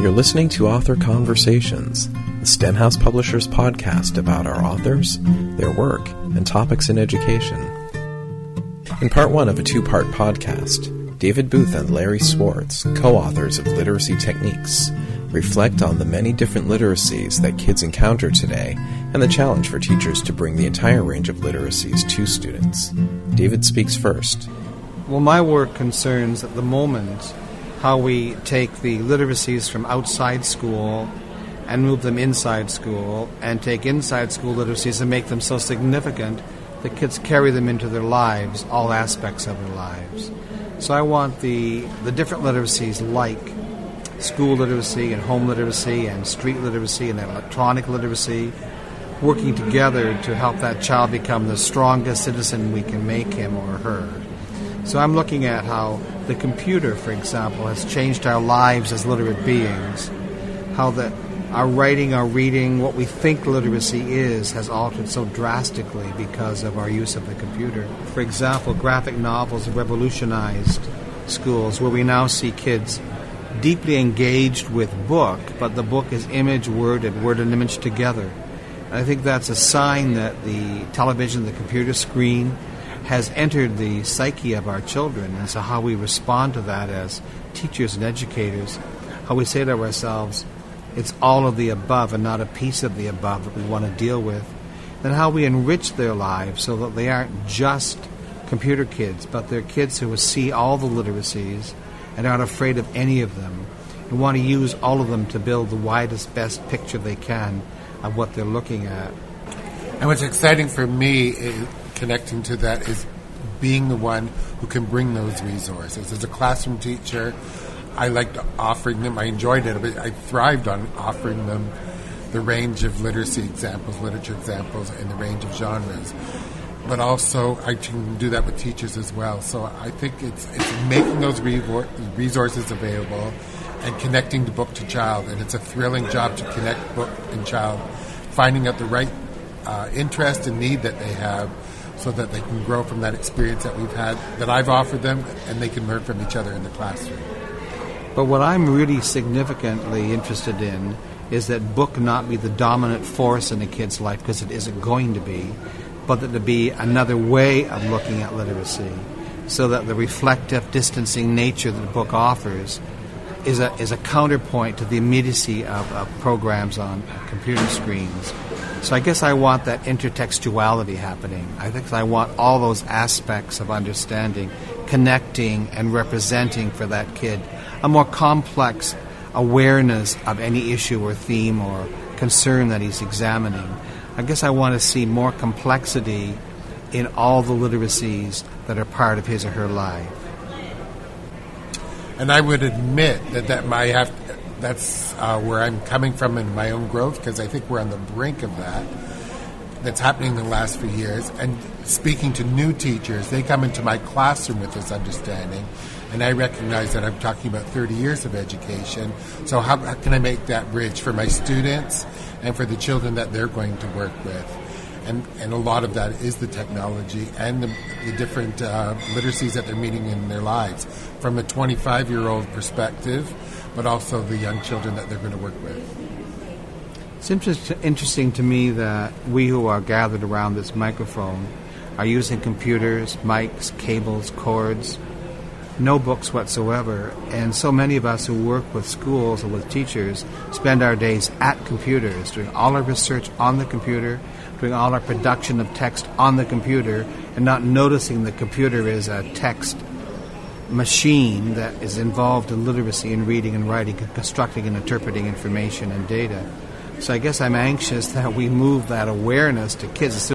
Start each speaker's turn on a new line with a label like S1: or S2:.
S1: You're listening to Author Conversations, the Stenhouse Publishers podcast about our authors, their work, and topics in education. In part one of a two-part podcast, David Booth and Larry Swartz, co-authors of Literacy Techniques, reflect on the many different literacies that kids encounter today and the challenge for teachers to bring the entire range of literacies to students. David speaks first.
S2: Well, my work concerns at the moment how we take the literacies from outside school and move them inside school, and take inside school literacies and make them so significant that kids carry them into their lives, all aspects of their lives. So I want the different literacies like school literacy and home literacy and street literacy and electronic literacy working together to help that child become the strongest citizen we can make him or her. So I'm looking at how the computer, for example, has changed our lives as literate beings, how that our writing, our reading, what we think literacy is, has altered so drastically because of our use of the computer. For example, graphic novels have revolutionized schools, where we now see kids deeply engaged with book, but the book is image, word, and image together. And I think that's a sign that the television, the computer screen, has entered the psyche of our children, and so how we respond to that as teachers and educators, how we say to ourselves, it's all of the above and not a piece of the above that we want to deal with, then how we enrich their lives so that they aren't just computer kids, but they're kids who will see all the literacies and aren't afraid of any of them, and want to use all of them to build the widest, best picture they can of what they're looking at.
S3: And what's exciting for me is connecting to that is being the one who can bring those resources. As a classroom teacher, I liked offering them. I enjoyed it, but I thrived on offering them the range of literacy examples, literature examples, and the range of genres. But also, I can do that with teachers as well. So I think it's making those resources available and connecting the book to child. And it's a thrilling job to connect book and child, finding out the right interest and need that they have, so that they can grow from that experience that we've had, that I've offered them, and they can learn from each other in the classroom.
S2: But what I'm really significantly interested in is that book not be the dominant force in a kid's life, because it isn't going to be, but that to be another way of looking at literacy, so that the reflective, distancing nature that the book offers is a counterpoint to the immediacy of programs on computer screens. So I guess I want that intertextuality happening. I think I want all those aspects of understanding, connecting and representing for that kid a more complex awareness of any issue or theme or concern that he's examining. I guess I want to see more complexity in all the literacies that are part of his or her life.
S3: And I would admit that's where I'm coming from in my own growth, because I think we're on the brink of that. That's happening in the last few years. And speaking to new teachers, they come into my classroom with this understanding, and I recognize that I'm talking about 30 years of education. So how can I make that bridge for my students and for the children that they're going to work with? And a lot of that is the technology and the different literacies that they're meeting in their lives, from a 25-year-old perspective, but also the young children that they're going to work with.
S2: It's interesting to me that we who are gathered around this microphone are using computers, mics, cables, cords, no books whatsoever, and so many of us who work with schools or with teachers spend our days at computers, doing all our research on the computer, doing all our production of text on the computer, and not noticing the computer is a text machine that is involved in literacy and reading and writing and constructing and interpreting information and data. So I guess I'm anxious that we move that awareness to kids.